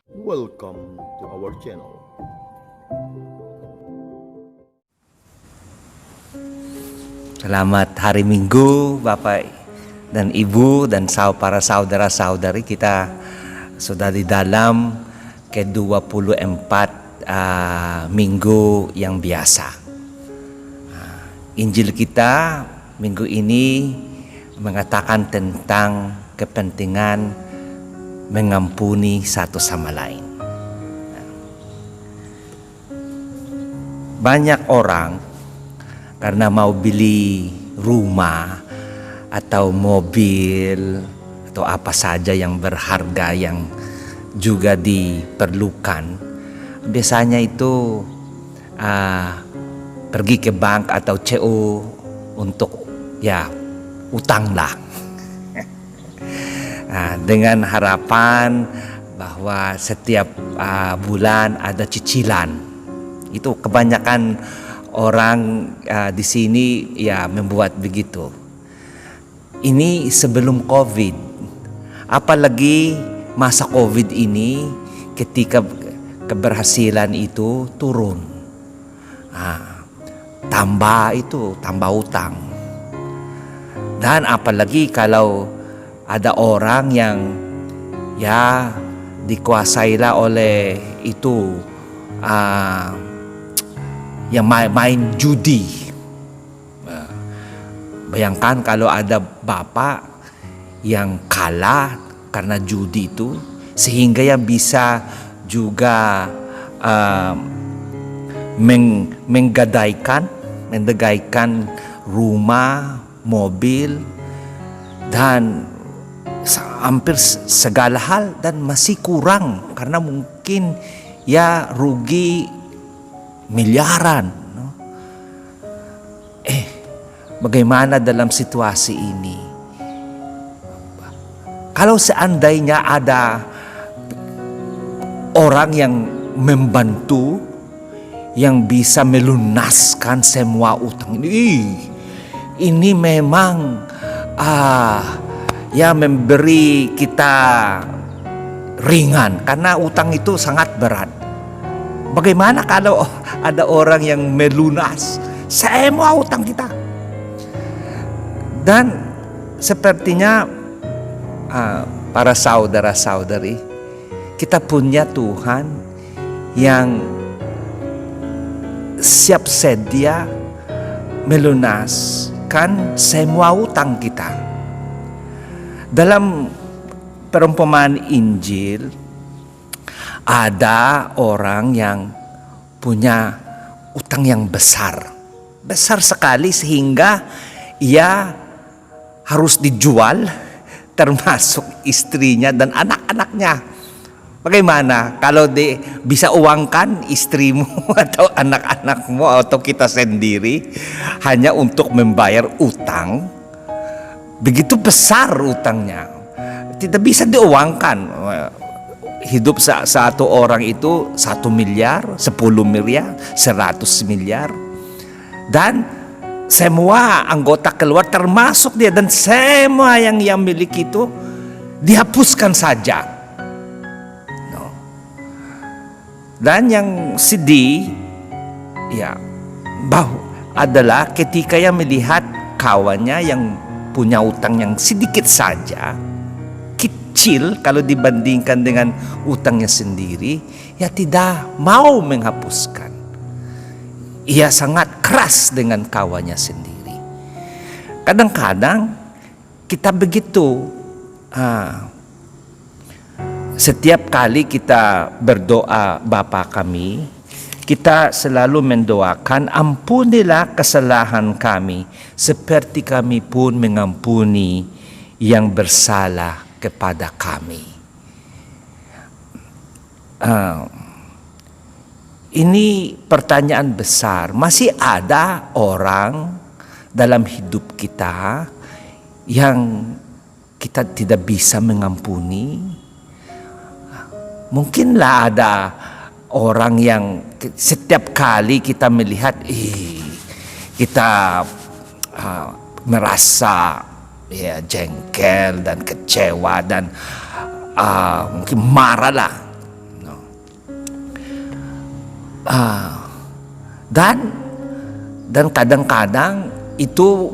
Welcome to our channel. Selamat hari Minggu Bapak dan Ibu dan para saudara-saudari. Kita sudah di dalam ke-24 minggu yang biasa. Injil kita minggu ini mengatakan tentang kepentingan mengampuni satu sama lain. Banyak orang karena mau beli rumah atau mobil atau apa saja yang berharga yang juga diperlukan, biasanya itu pergi ke bank atau CO untuk utang lah. Dengan harapan bahwa setiap bulan ada cicilan. Itu kebanyakan orang di sini membuat begitu. Ini sebelum COVID. Apalagi masa COVID ini ketika keberhasilan itu turun. Tambah utang. Dan apalagi kalau ada orang yang dikuasailah oleh itu yang main judi. Bayangkan kalau ada bapak yang kalah karena judi itu, sehingga yang bisa juga menggadaikan rumah, mobil, dan hampir segala hal, dan masih kurang karena mungkin rugi miliaran. Bagaimana dalam situasi ini? Kalau seandainya ada orang yang membantu, yang bisa melunaskan semua utang ini memang memberi kita ringan, karena utang itu sangat berat. Bagaimana kalau ada orang yang melunas semua utang kita? Dan sepertinya para saudara-saudari, kita punya Tuhan yang siap sedia melunaskan semua utang kita. Dalam perumpamaan Injil, ada orang yang punya utang yang besar sekali, sehingga ia harus dijual, termasuk istrinya dan anak-anaknya. Bagaimana kalau bisa uangkan istrimu atau anak-anakmu atau kita sendiri hanya untuk membayar utang? Begitu besar utangnya, tidak bisa diuangkan. Hidup satu orang itu 1 miliar, 10 miliar, 100 miliar. Dan semua anggota keluar termasuk dia, dan semua yang ia miliki itu dihapuskan saja. Dan yang sedih adalah ketika ia melihat kawannya yang punya utang yang sedikit saja, kecil kalau dibandingkan dengan utangnya sendiri, tidak mau menghapuskan. Ia sangat keras dengan kawannya sendiri. Kadang-kadang kita begitu. Setiap kali kita berdoa Bapa kami, kita selalu mendoakan, ampunilah kesalahan kami seperti kami pun mengampuni yang bersalah kepada kami. Ini pertanyaan besar. Masih ada orang dalam hidup kita yang kita tidak bisa mengampuni? Mungkinlah ada orang yang setiap kali kita melihat, kita merasa jengkel dan kecewa dan mungkin marah lah. dan kadang-kadang itu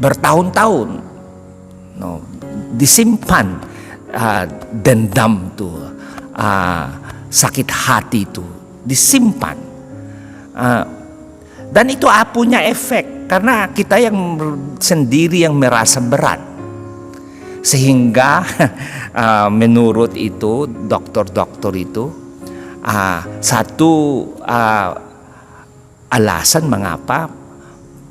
bertahun-tahun, disimpan, dendam itu, sakit hati itu disimpan, dan itu punya efek karena kita yang sendiri yang merasa berat, sehingga menurut itu dokter-dokter itu, satu alasan mengapa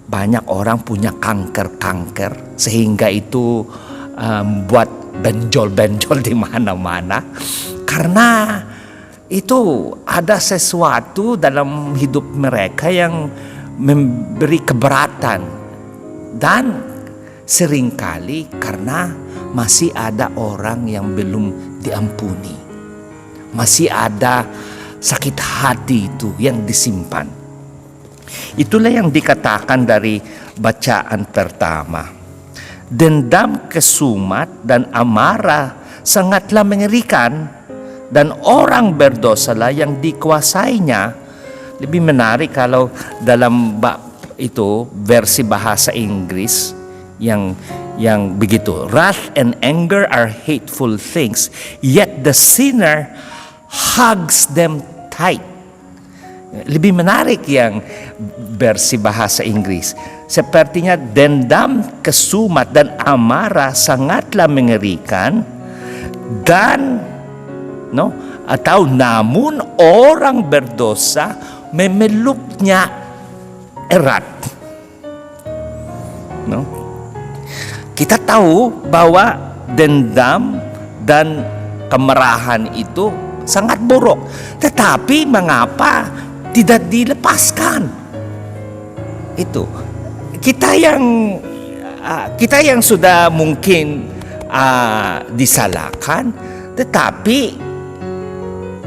banyak orang punya kanker sehingga itu buat benjol-benjol di mana-mana, karena itu ada sesuatu dalam hidup mereka yang memberi keberatan, dan seringkali karena masih ada orang yang belum diampuni, masih ada sakit hati itu yang disimpan. Itulah yang dikatakan dari bacaan pertama. Dendam, kesumat, dan amarah sangatlah mengerikan, dan orang berdosalah yang dikuasainya. Lebih menarik kalau dalam itu versi bahasa Inggris yang begitu. Wrath and anger are hateful things, yet the sinner hugs them tight. Lebih menarik yang versi bahasa Inggris. Sepertinya dendam, kesumat, dan amarah sangatlah mengerikan, dan atau namun orang berdosa memeluknya erat. Kita tahu bahwa dendam dan kemarahan itu sangat buruk, tetapi mengapa tidak dilepaskan? Itu kita yang sudah mungkin disalahkan, tetapi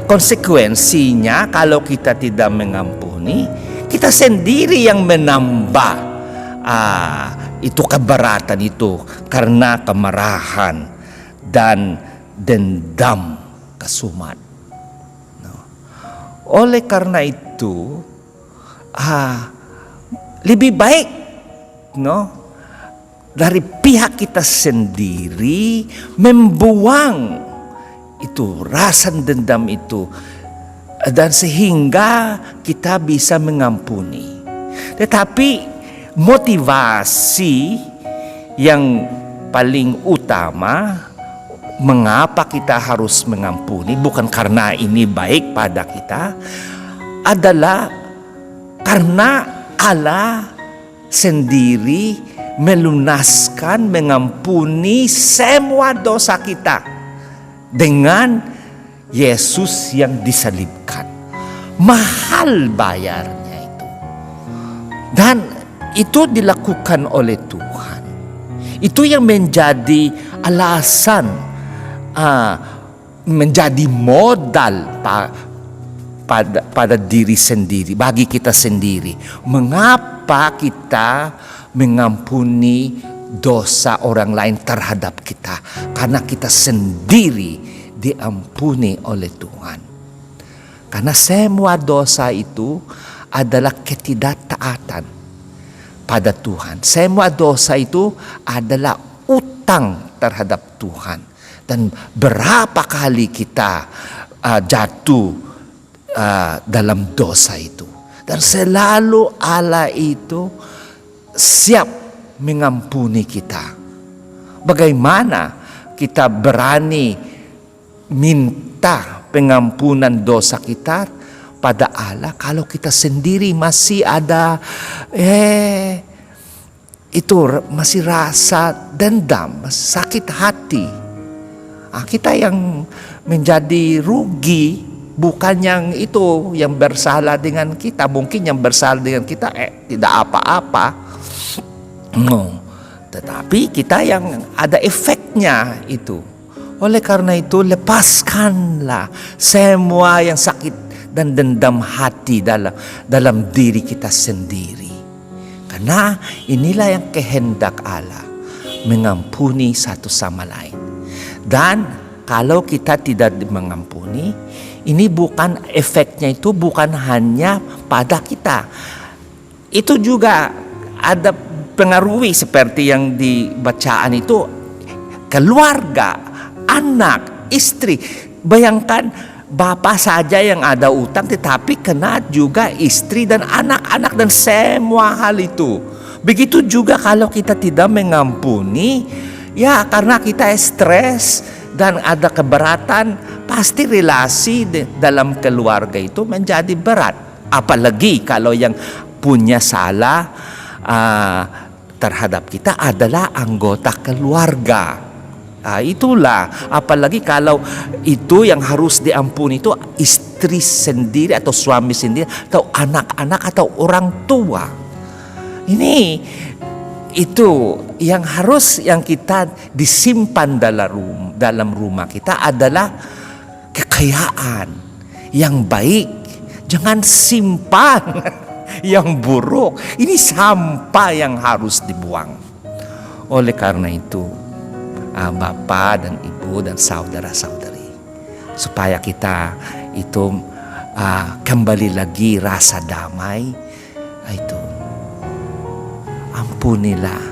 konsekuensinya kalau kita tidak mengampuni, kita sendiri yang menambah itu keberatan itu karena kemarahan dan dendam, kesumat. Oleh karena itu, lebih baik dari pihak kita sendiri membuang itu rasa dendam itu, dan sehingga kita bisa mengampuni. Tetapi motivasi yang paling utama mengapa kita harus mengampuni, bukan karena ini baik pada kita, adalah karena Allah sendiri melunaskan, mengampuni semua dosa kita dengan Yesus yang disalibkan. Mahal bayarnya itu, dan itu dilakukan oleh Tuhan. Itu yang menjadi alasan, menjadi modal pada diri sendiri, bagi kita sendiri, mengapa kita mengampuni dosa orang lain terhadap kita, karena kita sendiri diampuni oleh Tuhan. Karena semua dosa itu adalah ketidaktaatan pada Tuhan. Semua dosa itu adalah utang terhadap Tuhan. Dan berapa kali kita jatuh dalam dosa itu. Dan selalu Allah itu siap mengampuni kita. Bagaimana kita berani minta pengampunan dosa kita pada Allah kalau kita sendiri masih ada itu masih rasa dendam, sakit hati. Kita yang menjadi rugi, bukan yang itu yang bersalah dengan kita. Mungkin yang bersalah dengan kita tidak apa-apa, tetapi kita yang ada efeknya itu. Oleh karena itu, lepaskanlah semua yang sakit dan dendam hati dalam diri kita sendiri. Karena inilah yang kehendak Allah, mengampuni satu sama lain. Dan kalau kita tidak mengampuni, ini bukan efeknya itu bukan hanya pada kita. Itu juga ada pengaruhi seperti yang dibacaan itu keluarga, anak, istri. Bayangkan bapak saja yang ada utang tetapi kena juga istri dan anak-anak dan semua hal itu. Begitu juga kalau kita tidak mengampuni, ya karena kita stres dan ada keberatan, pasti relasi dalam keluarga itu menjadi berat. Apalagi kalau yang punya salah terhadap kita adalah anggota keluarga. Itulah, apalagi kalau itu yang harus diampuni itu istri sendiri atau suami sendiri atau anak-anak atau orang tua. Ini itu yang harus yang kita disimpan dalam rumah kita adalah kekayaan yang baik. Jangan simpan yang buruk. Ini sampah yang harus dibuang. Oleh karena itu, Bapak dan Ibu dan saudara-saudari, supaya kita itu kembali lagi rasa damai, itu ampunilah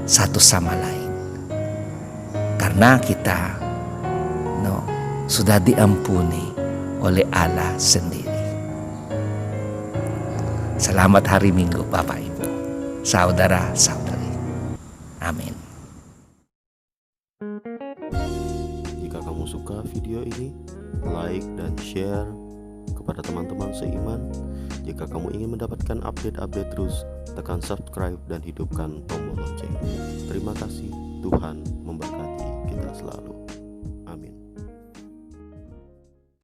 satu sama lain. Karena kita sudah diampuni oleh Allah sendiri. Selamat hari Minggu Bapak Ibu, saudara-saudari. Amin. Jika kamu suka video ini, like dan share kepada teman-teman seiman. Jika kamu ingin mendapatkan update-update terus, tekan subscribe dan hidupkan tombol lonceng. Terima kasih, Tuhan memberkati.